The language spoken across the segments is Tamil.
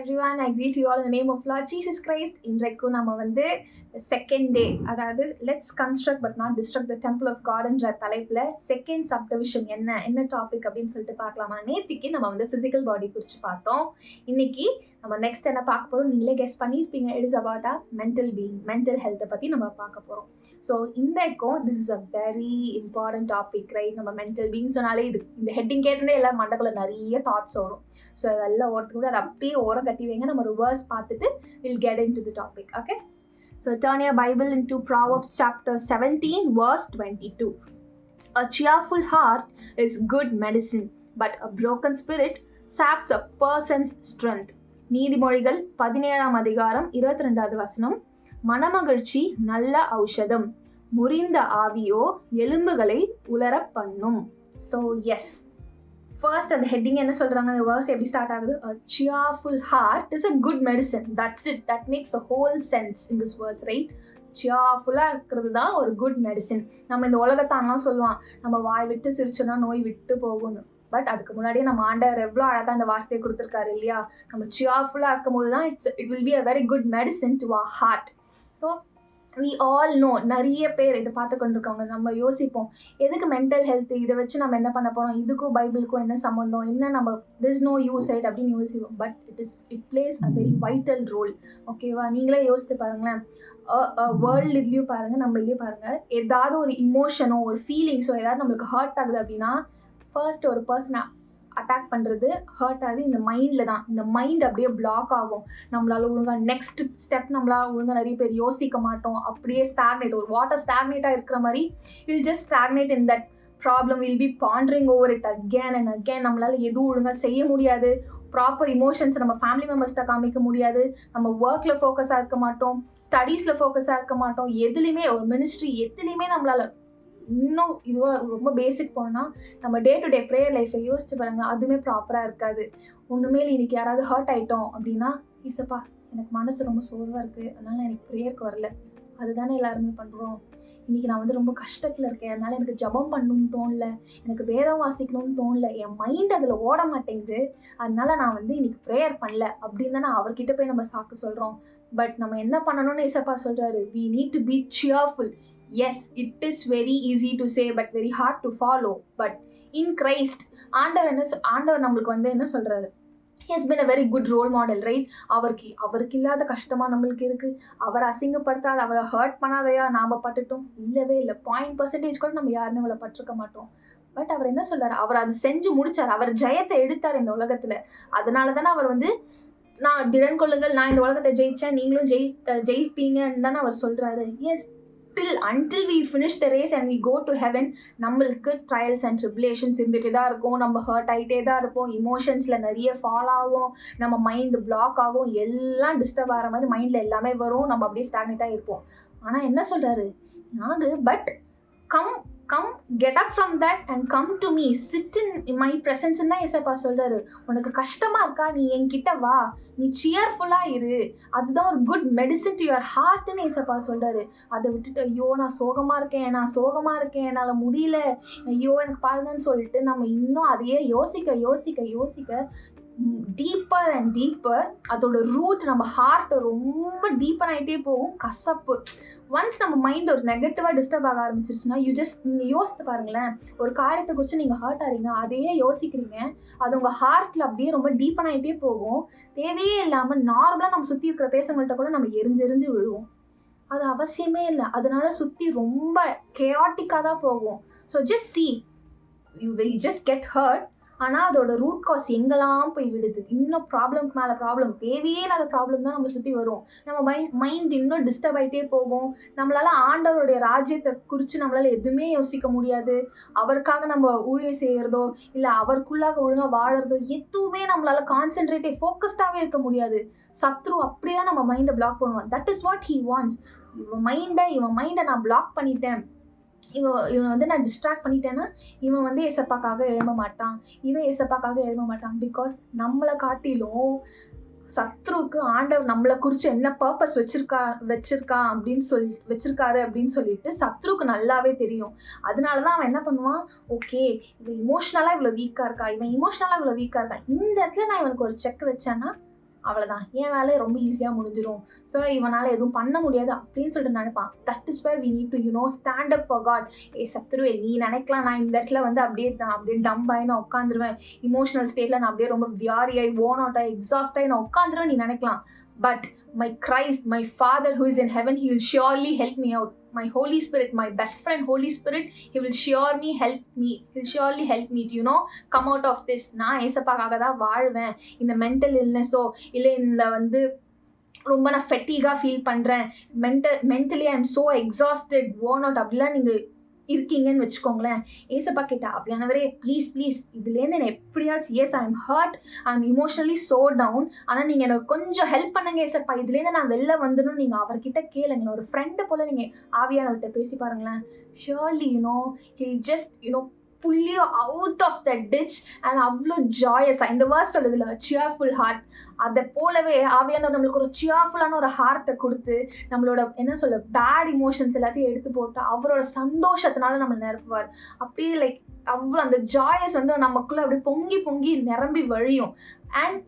Everyone, I greet you all in the name of Lord Jesus Christ. இன்றைக்கும் நம்ம வந்து செகண்ட் டே, அதாவது let's construct but not destruct the temple of காட்ன்ற தலைப்பில் செகண்ட் சப்டிவிஷன் என்ன டாபிக் அப்படின்னு சொல்லிட்டு பார்க்கலாமா. நேற்றுக்கு நம்ம வந்து ஃபிசிக்கல் பாடி குறித்து பார்த்தோம். இன்னைக்கு நம்ம நெக்ஸ்ட் என்ன பார்க்க போகிறோம், நீங்களே கெஸ் பண்ணியிருப்பீங்க. It is about a mental being, mental ஹெல்த்தை பற்றி நம்ம பார்க்க போகிறோம். ஸோ இன்றைக்கும் this is a very important topic, right? நம்ம மென்டல் பீயிங் சொன்னாலே இது இந்த ஹெட்டிங் கேட்டோன்னே எல்லாம் மண்டக்குள்ள நிறைய தாட்ஸ் வரும். ஸோ அதெல்லாம் ஒருத்தர் கூட அதை அப்படியே ஓரம் கட்டி வைங்க. நம்ம ஒரு வேர்ஸ் பார்த்துட்டு will get in to the topic. Okay, so turn your Bible in to Proverbs chapter 17 verse 22. A cheerful heart is good medicine, but a broken spirit saps a person's strength. நீதிமொழிகள் 17ஆம் அதிகாரம் 22வது வசனம். மனமகிழ்ச்சி நல்ல ஔஷதம், முறிந்த ஆவியோ எலும்புகளை உலரப் பண்ணும். ஸோ எஸ், ஃபர்ஸ்ட் அந்த ஹெட்டிங் என்ன சொல்கிறாங்க, அந்த வேர்ஸ் எப்படி ஸ்டார்ட் ஆகுது? A cheerful heart is a good medicine. That's it. That makes the whole sense in this verse, right? சியர்ஃபுல்லாக இருக்கிறது தான் ஒரு குட் மெடிசின். நம்ம இந்த உலகத்தானலாம் சொல்லுவான், நம்ம வாய் விட்டு சிரிச்சோன்னா நோய் விட்டு போகணும். பட் அதுக்கு முன்னாடியே நம்ம ஆண்டவர் எவ்வளோ அழகாக அந்த வார்த்தையை கொடுத்துருக்காரு இல்லையா? நம்ம சியர்ஃபுல்லாக இருக்கும் போது தான் it will be a very good medicine to our heart. So we all know, நிறைய பேர் இதை பார்த்து கொண்டிருக்காங்க. நம்ம யோசிப்போம், எதுக்கு மென்டல் ஹெல்த், இதை வச்சு நம்ம என்ன பண்ண போகிறோம், இதுக்கும் பைபிளுக்கும் என்ன சம்மந்தம், என்ன நம்ம திஸ் நோ யூஸ் ரைட் அப்படின்னு யோசிப்போம். But it plays a very vital role. ஓகேவா? நீங்களே யோசித்து பாருங்களேன், வேர்ல்டு இதுலேயும் பாருங்கள், நம்ம இதுலேயும் பாருங்கள், ஏதாவது ஒரு இமோஷனோ ஒரு ஃபீலிங்ஸோ ஏதாவது நம்மளுக்கு ஹர்ட் ஆகுது அப்படின்னா ஃபர்ஸ்ட் ஒரு பர்சனை அட்டாக் பண்ணுறது, ஹர்ட் ஆகுது இந்த மைண்டில் தான். இந்த மைண்ட் அப்படியே பிளாக் ஆகும். நம்மளால் ஒழுங்காக நெக்ஸ்ட் ஸ்டெப் நம்மளால் ஒழுங்காக நிறைய பேர் யோசிக்க மாட்டோம். அப்படியே ஸ்டாக்னேட், ஒரு வாட்டர் ஸ்டாக்னேட்டாக இருக்கிற மாதிரி will just stagnate in that problem. Will be pondering over it again and again. நம்மளால் எதுவும் ஒழுங்காக செய்ய முடியாது. ப்ராப்பர் இமோஷன்ஸ் நம்ம ஃபேமிலி மெம்பர்ஸ்கிட்ட காமிக்க முடியாது. நம்ம ஒர்க்கில் ஃபோக்கஸாக இருக்க மாட்டோம், ஸ்டடீஸில் ஃபோக்கஸாக இருக்க மாட்டோம். எதுலேயுமே ஒரு மினிஸ்ட்ரி எதுலேயுமே நம்மளால் இன்னும் இதுவாக ரொம்ப பேசிக் போனால் நம்ம டே டு டே ப்ரேயர் லைஃப்பை யோசிச்சு பாருங்க, அதுவுமே ப்ராப்பராக இருக்காது. ஒன்றுமே இன்றைக்கி யாராவது ஹர்ட் ஆகிட்டோம் அப்படின்னா, ஈசப்பா எனக்கு மனசு ரொம்ப சோர்வாக இருக்குது, அதனால் எனக்கு ப்ரேயருக்கு வரல. அதுதானே எல்லாருமே பண்ணுறோம். இன்றைக்கி நான் வந்து ரொம்ப கஷ்டத்தில் இருக்கேன், அதனால் எனக்கு ஜபம் பண்ணணும்னு தோணல, எனக்கு வேதம் வாசிக்கணும்னு தோணல, என் மைண்ட் அதில் ஓட மாட்டேங்குது, அதனால் நான் வந்து இன்றைக்கி ப்ரேயர் பண்ணல அப்படின்னு தானே அவர்கிட்ட போய் நம்ம சாக்கு சொல்கிறோம். பட் நம்ம என்ன பண்ணணும்னு ஏசப்பா சொல்கிறாரு, we need to be cheerful. Yes, it is very easy to say but very hard to follow. But in Christ, ஆண்டவர் நம்மளுக்கு வந்து என்ன சொல்கிறாரு, he has been a very good role model, right? அவருக்கு இல்லாத கஷ்டமாக நம்மளுக்கு இருக்குது. அவரை அசிங்கப்படுத்தாத, அவரை ஹர்ட் பண்ணாதையா நாம் பட்டுட்டோம்? இல்லவே இல்லை. 0.% கூட நம்ம யாருமே அவளை பட்டிருக்க மாட்டோம். பட் அவர் என்ன சொல்கிறார், அவர் அதை செஞ்சு முடித்தார். அவர் ஜெயத்தை எடுத்தார் இந்த உலகத்தில். அதனால தானே அவர் வந்து, நான் திடன் கொள்ளுங்கள், நான் இந்த உலகத்தை ஜெயித்தேன், நீங்களும் ஜெயிப்பீங்கன்னு தானே அவர் சொல்கிறாரு. Yes, until we finish the race and we go to heaven, நம்மளுக்கு ட்ரையல்ஸ் அண்ட் ட்ரிபுலேஷன்ஸ் இருந்துகிட்டே தான் இருக்கும். நம்ம ஹர்ட் ஆகிட்டே தான் இருப்போம். இமோஷன்ஸில் நிறைய ஃபால் ஆகும். நம்ம மைண்டு பிளாக் ஆகும். எல்லாம் டிஸ்டர்ப் ஆகிற மாதிரி மைண்டில் எல்லாமே வரும். நம்ம அப்படியே ஸ்டாக்னேட்டாக இருப்போம். ஆனால் என்ன சொல்கிறாரு, but come get up from that and come to me, sit in my presence ன்னு தான் ஏசப்பா சொல்கிறாரு. உனக்கு கஷ்டமாக இருக்கா, நீ என்கிட்ட வா, நீ சியர்ஃபுல்லாக இரு, அதுதான் ஒரு குட் மெடிசன் டு யுவர் ஹார்ட்னு ஏசப்பா சொல்கிறாரு. அதை விட்டுட்டு ஐயோ நான் சோகமாக இருக்கேன், என்னால் முடியல, ஐயோ எனக்கு பாருங்கன்னு சொல்லிட்டு நம்ம இன்னும் அதையே யோசிக்க டீப்பர் அண்ட் டீப்பர் அதோட ரூட் நம்ம ஹார்ட்டை ரொம்ப டீப்பர் ஆகிட்டே போகும். கசப்பு. ஒன்ஸ் நம்ம மைண்ட் ஒரு நெகட்டிவாக டிஸ்டர்ப் ஆக ஆரம்பிச்சிருச்சுன்னா நீங்கள் யோசித்து பாருங்களேன், ஒரு காரியத்தை குறித்து நீங்கள் ஹர்ட் ஆகிறீங்க, அதையே யோசிக்கிறீங்க, அது உங்கள் ஹார்ட்டில் அப்படியே ரொம்ப டீப்பர் ஆகிட்டே போகும். தேவையே இல்லாமல் நார்மலாக நம்ம சுற்றி இருக்கிற பேசங்கள்கிட்ட கூட நம்ம எரிஞ்சு விழுவோம். அது அவசியமே இல்லை. அதனால சுற்றி ரொம்ப கேஆட்டிக்காக தான் போகும். So just see, you just get hurt. ஆனால் அதோட ரூட் காஸ் எங்கெல்லாம் போய் விடுது, இன்னும் ப்ராப்ளம்க்கு மேலே ப்ராப்ளம், தேவையே இல்லாத ப்ராப்ளம் தான் நம்ம சுற்றி வரும். நம்ம மைண்ட் இன்னும் டிஸ்டர்ப் ஆகிட்டே போகும். நம்மளால் ஆண்டவருடைய ராஜ்யத்தை குறித்து நம்மளால் எதுவுமே யோசிக்க முடியாது. அவருக்காக நம்ம ஊழியம் செய்கிறதோ இல்லை அவருக்குள்ளாக ஒழுங்காக வாழறதோ எதுவுமே நம்மளால் கான்சென்ட்ரேட்டே ஃபோக்கஸ்டாகவே இருக்க முடியாது. சத்ரு அப்படியே தான் நம்ம மைண்டை பிளாக் பண்ணுவான். That is what he wants. இவன் மைண்டை நான் பிளாக் பண்ணிட்டேன், இவன் வந்து நான் டிஸ்ட்ராக்ட் பண்ணிட்டேன்னா இவன் வந்து ஏசப்பாக்காக எழும்ப மாட்டான், பிகாஸ் நம்மளை காட்டிலும் சத்ருவுக்கு ஆண்டவர் நம்மளை குறித்து என்ன பர்பஸ் வச்சிருக்காரு அப்படின்னு சொல்லிட்டு சத்ருக்கு நல்லாவே தெரியும். அதனால தான் அவன் என்ன பண்ணுவான், ஓகே இவன் இமோஷ்னலாக இவ்வளோ வீக்காக இருக்கா, இந்த இடத்துல நான் இவனுக்கு ஒரு செக் வச்சேன்னா அவ்வளோதான், என் வேலையை ரொம்ப ஈஸியாக முடிஞ்சிடும், ஸோ இவனால் எதுவும் பண்ண முடியாது அப்படின்னு சொல்லிட்டு நினைப்பான். That is where we need to stand up for God. சத்ருவே நீ நினைக்கலாம் நான் இந்த இடத்துல வந்து அப்படியே டம்ப் ஆகி நான் உட்காந்துருவேன், இமோஷனல் ஸ்டேட்டில் நான் அப்படியே ரொம்ப வியாரியாகி ஓன் அவுட் ஆகி எக்ஸாஸ்ட் நான் உட்காந்துருவேன் நீ நினைக்கலாம். But my Christ, my Father who is in heaven, he will surely help me out. My Holy Spirit, my best friend Holy Spirit, he will surely help me. He'll surely help me to come out of this. நான் ஏசப்பாக்காக தான் வாழ்வேன். இந்த மென்டல் இல்னஸோ இல்லை இந்த வந்து ரொம்ப நான் ஃபெட்டிகாக ஃபீல் பண்ணுறேன், mentally I am so exhausted, own out அப்படிலாம் நீங்கள் இருக்கீங்கன்னு வச்சுக்கோங்களேன். ஏசப்பா கிட்ட ஆவியானவரே ப்ளீஸ் இதுலேருந்து என்னை எப்படியாச்சும், yes I am hurt, I am emotionally so down, ஆனால் நீங்கள் எனக்கு கொஞ்சம் ஹெல்ப் பண்ணுங்க ஏசப்பா, இதுலேருந்து நான் வெளில வந்துடணும் நீங்கள் அவர்கிட்ட கேளுங்களேன். ஒரு ஃப்ரெண்டு போல் நீங்கள் ஆவியானவர்கிட்ட பேசி பாருங்களேன். Surely he'll just pull you out of that ditch and அவ்வளோ ஜாயஸாக இந்த வேர்ஸ் சொல்லுதுல சியர்ஃபுல் ஹார்ட், அதை போலவே ஆவியானவர் நம்மளுக்கு ஒரு சியர்ஃபுல்லான ஒரு ஹார்ட்டை கொடுத்து நம்மளோட என்ன சொல்ல பேட் இமோஷன்ஸ் எல்லாத்தையும் எடுத்து போட்டு அவரோட சந்தோஷத்தினால நம்ம நிரப்புவார். அப்படியே லைக் அவ்வளோ அந்த ஜாயஸ் வந்து நமக்குள்ளே அப்படியே பொங்கி நிரம்பி வழியும். And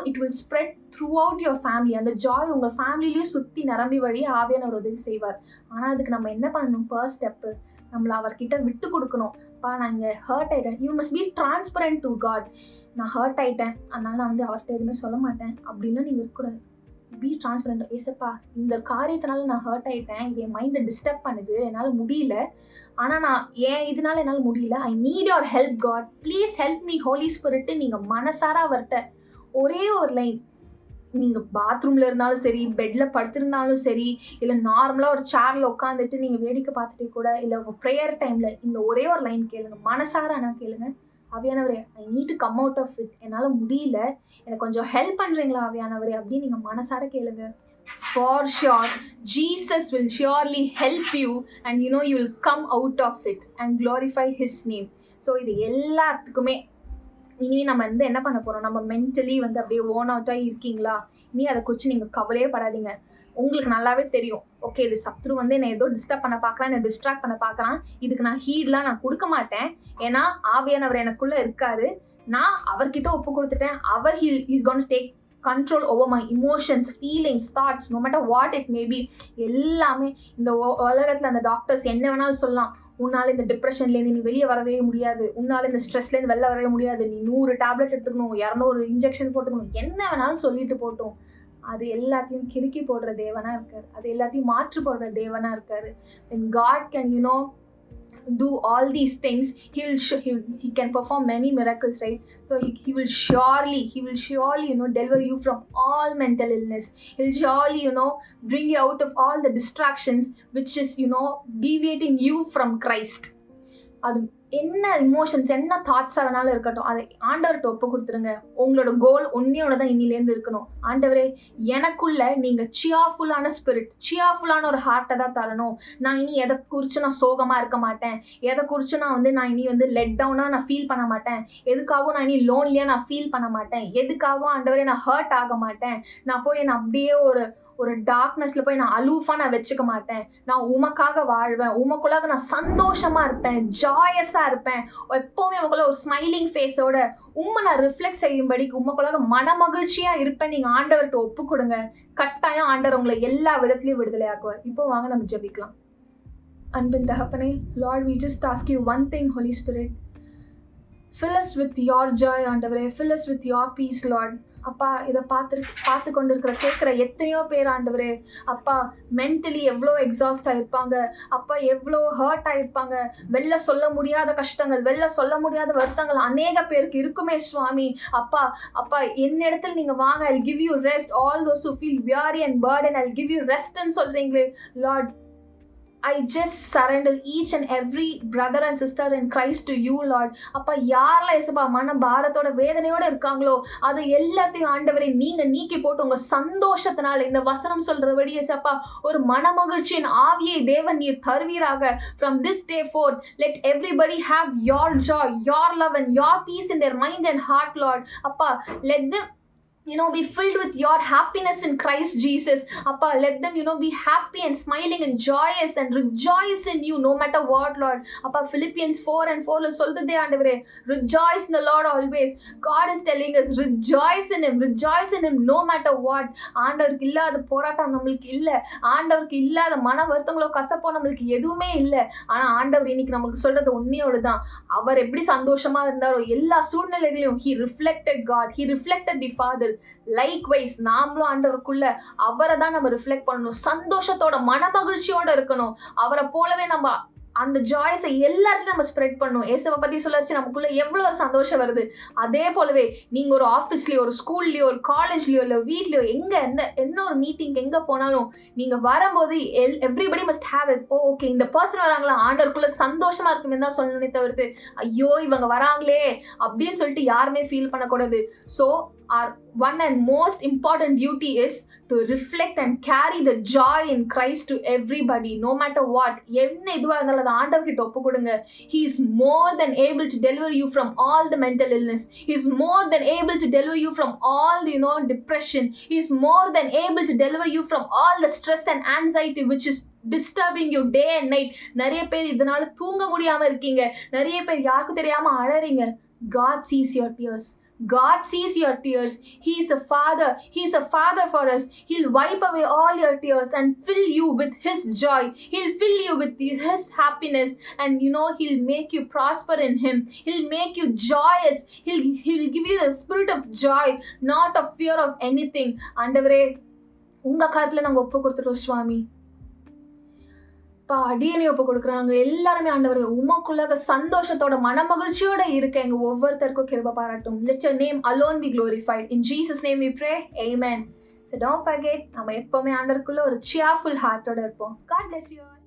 it will spread through out your family. அந்த ஜாய் உங்கள் ஃபேமிலிலையும் சுற்றி நிரம்பி வழியே ஆவியானவர் உதவி செய்வார். ஆனால் அதுக்கு நம்ம என்ன பண்ணணும், ஃபர்ஸ்ட் ஸ்டெப்பு நம்மளை அவர்கிட்ட விட்டு கொடுக்கணும். நான் இங்கே ஹர்ட் ஆகிட்டேன், you must be transparent to God. நான் ஹர்ட் ஆகிட்டேன் அதனால நான் வந்து அவர்கிட்ட எதுவுமே சொல்ல மாட்டேன் அப்படின்லாம் நீங்கள் இருக்கக்கூடாது. B transparent. ஏசப்பா இந்த காரியத்தினால நான் ஹர்ட் ஆகிட்டேன், இது என் மைண்டை டிஸ்டர்ப் பண்ணுது, என்னால் முடியல, ஆனால் நான் இதனால என்னால் முடியல, I need your help God, please help me Holy Spirit. நீங்கள் மனசார அவர்கிட்ட ஒரே ஒரு லைன், நீங்கள் பாத்ரூமில் இருந்தாலும் சரி, பெட்டில் படுத்திருந்தாலும் சரி, இல்லை நார்மலாக ஒரு சேரில் உட்காந்துட்டு நீங்கள் வேடிக்கை பார்த்துட்டே கூட, இல்லை உங்கள் ப்ரேயர் டைமில் இந்த ஒரே ஒரு லைன் கேளுங்க, மனசார ஆனால் கேளுங்க. ஆவியானவரே I need to come out of it, என்னால் முடியல, எனக்கு கொஞ்சம் ஹெல்ப் பண்ணுறீங்களா ஆவியானவரே அப்படின்னு நீங்கள் மனசார கேளுங்க. For sure Jesus will surely help you and you will come out of it and glorify his name. So இது எல்லாத்துக்குமே இனி நம்ம வந்து என்ன பண்ண போகிறோம், நம்ம மென்டலி வந்து அப்படியே ஓன் அவுட்டாக இருக்கீங்களா, இனி அதை குறித்து நீங்கள் கவலையே படாதீங்க. உங்களுக்கு நல்லாவே தெரியும், ஓகே இது சத்ரு வந்து என்னை ஏதோ டிஸ்டர்ப் பண்ண பார்க்குறான், என்னை டிஸ்ட்ராக்ட் பண்ண பார்க்குறான், இதுக்கு நான் ஹீட்லாம் நான் கொடுக்க மாட்டேன், ஏன்னா ஆவியானவர் எனக்குள்ளே இருக்காரு, நான் அவர்கிட்ட ஒப்பு கொடுத்துட்டேன், அவர் is gone to take control over my emotions, feelings, thoughts, no matter what it may be. எல்லாமே இந்த உலகத்தில் அந்த டாக்டர்ஸ் என்ன வேணாலும் சொல்லலாம், உன்னால் இந்த டிப்ரெஷன்லேருந்து நீ வெளியே வரவே முடியாது, உன்னால் இந்த ஸ்ட்ரெஸ்லேருந்து வெளில வரவே முடியாது, நீ 100 டேப்லெட் எடுத்துக்கணும், 200 இன்ஜெக்ஷன் போட்டுக்கணும், என்ன வேணாலும் சொல்லிட்டு போட்டோம், அது எல்லாத்தையும் கிறுக்கி போடுற தேவனா இருக்காரு, அது எல்லாத்தையும் மாற்று போடுற தேவனா இருக்காரு. when God can do all these things, he can perform many miracles, right? So he will surely deliver you from all mental illness. He'll surely bring you out of all the distractions which is deviating you from Christ. அது என்ன இமோஷன்ஸ் என்ன தாட்ஸாக வேணாலும் இருக்கட்டும், அதை ஆண்டவர்கிட்ட ஒப்பு கொடுத்துருங்க. உங்களோட கோல் ஒன்னே தான் இன்னிலேருந்து இருக்கணும், ஆண்டவரே எனக்குள்ள நீங்கள் சியாஃபுல்லான ஸ்பிரிட், சியாஃபுல்லான ஒரு ஹார்ட்டை தான் தரணும். நான் இனி எதை குறித்து நான் சோகமாக இருக்க மாட்டேன், எதை குறித்து நான் இனி லெட் டவுனாக நான் ஃபீல் பண்ண மாட்டேன், எதுக்காகவும் நான் இனி லோன்லியாக நான் ஃபீல் பண்ண மாட்டேன், எதுக்காகவும் ஆண்டவரே நான் ஹர்ட் ஆக மாட்டேன், நான் போய் என்னை அப்படியே ஒரு டார்க்னஸ்ல போய் நான் அலூஃபா நான் வச்சுக்க மாட்டேன், நான் உமக்காக வாழ்வேன், உமக்குள்ளாக நான் சந்தோஷமா இருப்பேன், ஜாயஸா இருப்பேன், எப்பவுமே உங்களுக்குள்ள ஒரு ஸ்மைலிங் ஃபேஸோட உண்மை நான் ரிஃப்ளெக்ட் செய்யும்படிக்கு உமக்குள்ளாக மன மகிழ்ச்சியா இருப்பேன். நீங்க ஆண்டவர்கிட்ட ஒப்பு கொடுங்க, கட்டாயம் ஆண்டவர் உங்களை எல்லா விதத்திலையும் விடுதலை ஆக்குவார். இப்போ வாங்க நம்ம ஜெபிக்கலாம். அன்பின் தகப்பனே, Lord we just ask you one thing, Holy Spirit, fill us with your joy ஆண்டவரே, fill us with your peace Lord. அப்பா இதை பார்த்து கொண்டிருக்கிற கேட்குற எத்தனையோ பேர் ஆண்டவரே, அப்பா மென்டலி எவ்வளோ எக்ஸாஸ்ட் ஆகிருப்பாங்க, அப்பா எவ்வளோ ஹர்ட் ஆகிருப்பாங்க, வெளில சொல்ல முடியாத கஷ்டங்கள், வெளில சொல்ல முடியாத வருத்தங்கள் அநேக பேருக்கு இருக்குமே சுவாமி. அப்பா என்னிடத்தில் நீங்கள் வாங்க, I'll give you rest, all those who feel weary and burdened, I'll give you rest ன்னு சொல்கிறீங்களே Lord. I just surrender each and every brother and sister in Christ to you Lord. அப்பா யாரெல்லாம் ஏசப்பா மன பாரத்தோட வேதனையோட இருக்காங்களோ அது எல்லாத்தையும் ஆண்டவரே நீங்க நீக்கி போட்டு உங்க சந்தோஷத்தினால இந்த வசனம் சொல்றபடி ஏசப்பா ஒரு மன மகிழ்ச்சியின் ஆவியை தேவன் நீர் தருவீராக. From this day forth let everybody have your joy, your love and your peace in their mind and heart Lord. அப்பா let them be filled with your happiness in Christ Jesus. Appa, let them, be happy and smiling and joyous and rejoice in you no matter what, Lord. Appa, Philippians 4:4 சொல்லுதே ஆண்டவரே, rejoice in the Lord always. God is telling us, rejoice in him no matter what. ஆண்டவருக்கு இல்லாத போராட்டம் நம்மளுக்கு இல்ல, ஆண்டவருக்கு இல்லாத மன வருத்தங்களோ கசப்போ நம்மளுக்கு எதுவுமே இல்ல. ஆனா ஆண்டவர் இன்னைக்கு நமக்கு சொல்றது ஒன்னையோடு தான். அவர் எப்படி சந்தோஷமா இருந்தாரோ எல்லா சூழ்நிலைகளையும் he reflected God, he reflected the Father. Likewise நாமளும் ஆண்டவருக்குள்ள அவரை தான் நம்ம ரிஃப்ளெக்ட் பண்ணணும். சந்தோஷத்தோட மனமகிழ்ச்சியோட இருக்கணும். அவரை போலவே நம்ம அந்த ஜாய்ஸை எல்லாத்தையும் நம்ம ஸ்ப்ரெட் பண்ணணும். ஏசவை பற்றி சொல்லச்சு நமக்குள்ள எவ்வளோ ஒரு சந்தோஷம் வருது. அதே போலவே நீங்கள் ஒரு ஆஃபீஸ்லேயோ ஒரு ஸ்கூல்லையோ ஒரு காலேஜ்லையோ இல்லை வீட்லையோ எங்கே என்ன ஒரு மீட்டிங் எங்கே போனாலும் நீங்கள் வரும்போது everybody must have it. Okay, இந்த பர்சன் வராங்களா, ஆண்டவருக்குள்ள சந்தோஷமா இருக்குமே தான் சொல்லணும்னே தவிர்த்து ஐயோ இவங்க வராங்களே அப்படின்னு சொல்லிட்டு யாருமே ஃபீல் பண்ணக்கூடாது. So our one and most important duty is to reflect and carry the joy in Christ to everybody, no matter what. என்ன இதுவாக இருந்தாலும் அதை ஆண்டவர்கிட்ட ஒப்பு கொடுங்க. He is more than able to deliver you from all the mental illness. He is more than able to deliver you from all depression. He is more than able to deliver you from all the stress and anxiety which is disturbing you day and night. நிறைய பேர் இதனால தூங்க முடியாம இருக்கீங்க. நிறைய பேர் யாருக்கு தெரியாம அழறீங்க. God sees your tears. God sees your tears. He is a father. He is a father for us. He'll wipe away all your tears and fill you with his joy. He'll fill you with his happiness, and he'll make you prosper in him. He'll make you joyous. He'll give you the spirit of joy, not of fear of anything. ஆண்டவரே, உங்க கருத்துல நாங்க ஒப்பு கொடுத்துட்டோம் சுவாமி. அடியனை ஒப்பு கொடுக்குறாங்க எல்லாருமே. ஆண்டவரே, உமக்குள்ளாக சந்தோஷத்தோட மனமகிழ்ச்சியோட இருக்க எங்க ஒவ்வொருத்தருக்கும் கிருபை பாராட்டும். Let your name alone be glorified. In Jesus' name we pray. Amen. So don't forget, நம்ம எப்பவுமே ஆண்டவருக்குள்ள ஒரு cheerful heart ஓட இருப்போம். God bless you all.